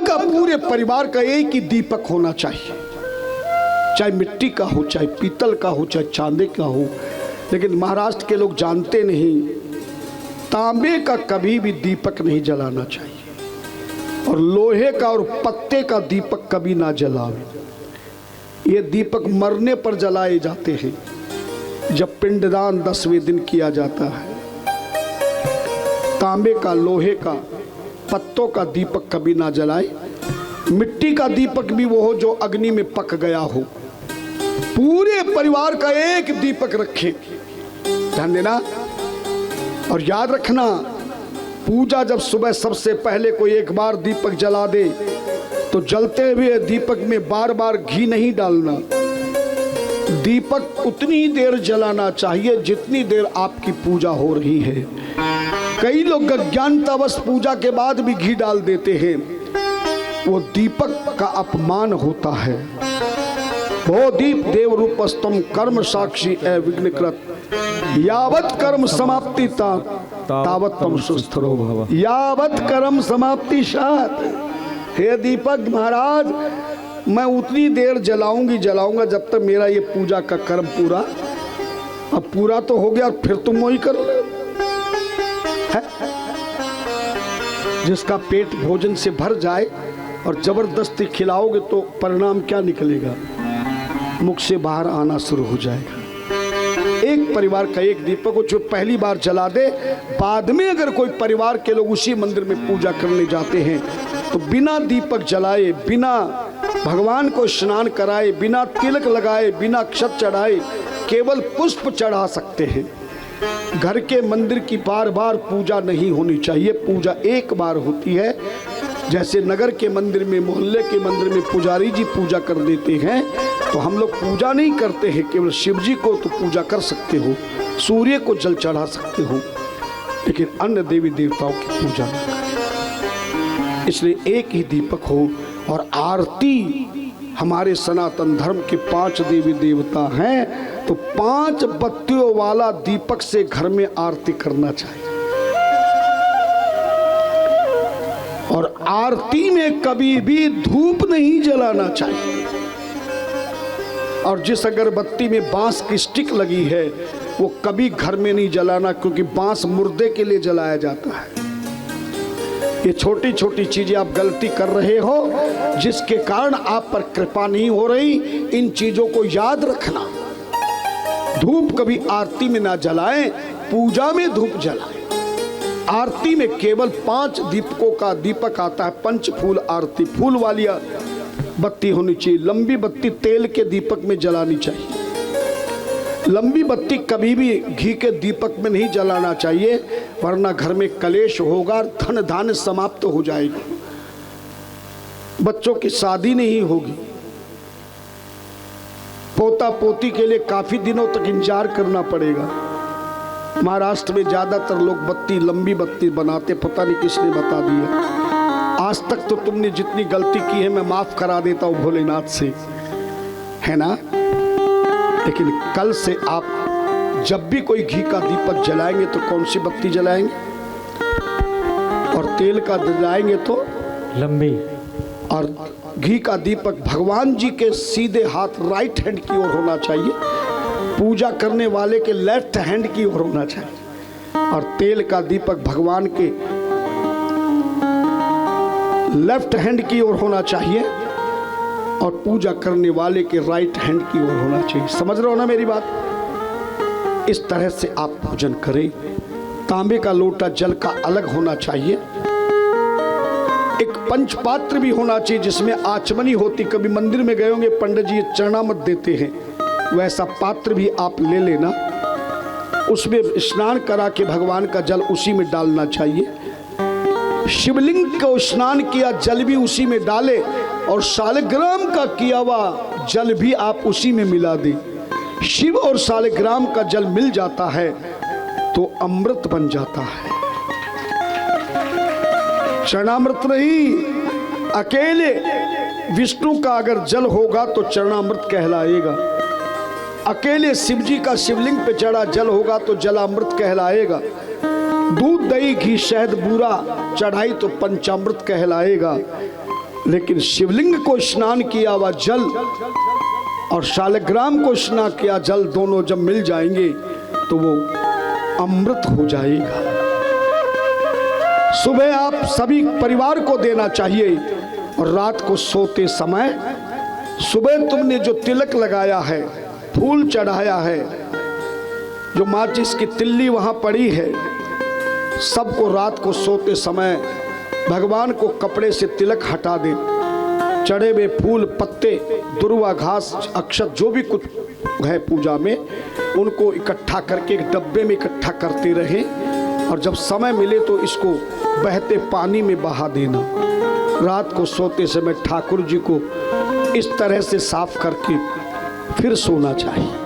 का पूरे परिवार का एक ही दीपक होना चाहिए, चाहे मिट्टी का हो, चाहे पीतल का हो, चाहे चांदी का हो। लेकिन महाराष्ट्र के लोग जानते नहीं, तांबे का कभी भी दीपक नहीं जलाना चाहिए और लोहे का और पत्ते का दीपक कभी ना जलावे। ये दीपक मरने पर जलाए जाते हैं, जब पिंडदान 10वें दिन किया जाता है। तांबे का, लोहे का, पत्तों का दीपक कभी ना जलाए। मिट्टी का दीपक भी वो हो जो अग्नि में पक गया हो। पूरे परिवार का एक दीपक रखें, ध्यान देना। और याद रखना, पूजा जब सुबह सबसे पहले कोई एक बार दीपक जला दे तो जलते हुए दीपक में बार बार घी नहीं डालना। दीपक उतनी ही देर जलाना चाहिए जितनी देर आपकी पूजा हो रही है। कई लोग अज्ञानतावश पूजा के बाद भी घी डाल देते हैं, वो दीपक का अपमान होता है। वो दीप देव रूपस्तम कर्म साक्षी ए विघ्नकृत, यावत कर्म समाप्ति तावत तम सुस्थरो भव। यावत कर्म समाप्ति सात। हे दीपक महाराज, मैं उतनी देर जलाऊंगा जब तक मेरा ये पूजा का कर्म पूरा, अब पूरा तो हो गया, फिर तुम वही कर लो। जिसका पेट भोजन से भर जाए और जबरदस्ती खिलाओगे तो परिणाम क्या निकलेगा? मुख से बाहर आना शुरू हो जाएगा। एक परिवार का एक दीपक को जो पहली बार जला दे, बाद में अगर कोई परिवार के लोग उसी मंदिर में पूजा करने जाते हैं तो बिना दीपक जलाए, बिना भगवान को स्नान कराए, बिना तिलक लगाए, बिना अक्षत चढ़ाए, केवल पुष्प चढ़ा सकते हैं। घर के मंदिर की बार बार पूजा नहीं होनी चाहिए। पूजा एक बार होती है। जैसे नगर के मंदिर में, मोहल्ले के मंदिर में पुजारी जी पूजा कर देते हैं, तो हम लोग पूजा नहीं करते हैं। केवल शिव जी को तो पूजा कर सकते हो, सूर्य को जल चढ़ा सकते हो, लेकिन अन्य देवी देवताओं की पूजा नहीं करते। इसलिए एक ही दीपक हो। और आरती, हमारे सनातन धर्म के 5 देवी देवता हैं, तो 5 बत्तियों वाला दीपक से घर में आरती करना चाहिए। और आरती में कभी भी धूप नहीं जलाना चाहिए। और जिस अगरबत्ती में बांस की स्टिक लगी है वो कभी घर में नहीं जलाना, क्योंकि बांस मुर्दे के लिए जलाया जाता है। ये छोटी छोटी चीजें आप गलती कर रहे हो, जिसके कारण आप पर कृपा नहीं हो रही। इन चीजों को याद रखना। धूप कभी आरती में ना जलाएं, पूजा में धूप जलाएं। आरती में केवल 5 दीपकों का दीपक आता है। पंचफूल आरती, फूल वाली बत्ती होनी चाहिए। लंबी बत्ती तेल के दीपक में जलानी चाहिए। लंबी बत्ती कभी भी घी के दीपक में नहीं जलाना चाहिए, वरना घर में कलेश होगा, धन धान्य समाप्त हो जाएगा, बच्चों की शादी नहीं होगी, पोता पोती के लिए काफी दिनों तक इंतजार करना पड़ेगा। महाराष्ट्र में ज्यादातर लोग बत्ती, लंबी बत्ती बनाते, पता नहीं किसने बता दिया। आज तक तो तुमने जितनी गलती की है मैं माफ करा देता हूं भोलेनाथ से, है ना। लेकिन कल से आप जब भी कोई घी का दीपक जलाएंगे तो कौन सी बत्ती जलाएंगे? और तेल का जलाएंगे तो लंबी। और घी का दीपक भगवान जी के सीधे हाथ राइट हैंड की ओर होना चाहिए, पूजा करने वाले के लेफ्ट हैंड की ओर होना चाहिए। और तेल का दीपक भगवान के लेफ्ट हैंड की ओर होना चाहिए और पूजा करने वाले के राइट हैंड की ओर होना चाहिए। समझ रहे हो ना मेरी बात? इस तरह से आप पूजन करें। तांबे का लोटा जल का अलग होना चाहिए। एक पंचपात्र भी होना चाहिए जिसमें आचमनी होती। कभी मंदिर में गए होंगे, पंडित जी चरणामृत देते हैं, वैसा पात्र भी आप ले लेना। उसमें स्नान करा के भगवान का जल उसी में डालना चाहिए। शिवलिंग को स्नान किया जल भी उसी में डाले और शालिग्राम का किया हुआ जल भी आप उसी में मिला दे। शिव और शालिग्राम का जल मिल जाता है तो अमृत बन जाता है। चरणामृत नहीं, अकेले विष्णु का अगर जल होगा तो चरणामृत कहलाएगा। अकेले शिव जी का शिवलिंग पे चढ़ा जल होगा तो जलामृत कहलाएगा। दूध, दही, घी, शहद, बूरा चढ़ाई तो पंचामृत कहलाएगा। लेकिन शिवलिंग को स्नान किया हुआ जल और शालिग्राम को स्नान किया जल दोनों जब मिल जाएंगे तो वो अमृत हो जाएगा। सुबह आप सभी परिवार को देना चाहिए और रात को सोते समय सुबह तुमने जो तिलक लगाया है, फूल चढ़ाया है, जो माचिस की तिल्ली वहां पड़ी है, सबको रात को सोते समय भगवान को कपड़े से तिलक हटा दे। चढ़े हुए फूल, पत्ते, दुर्वा, घास, अक्षत जो भी कुछ है पूजा में, उनको इकट्ठा करके एक डब्बे में इकट्ठा करते रहें और जब समय मिले तो इसको बहते पानी में बहा देना। रात को सोते समय ठाकुर जी को इस तरह से साफ करके फिर सोना चाहिए।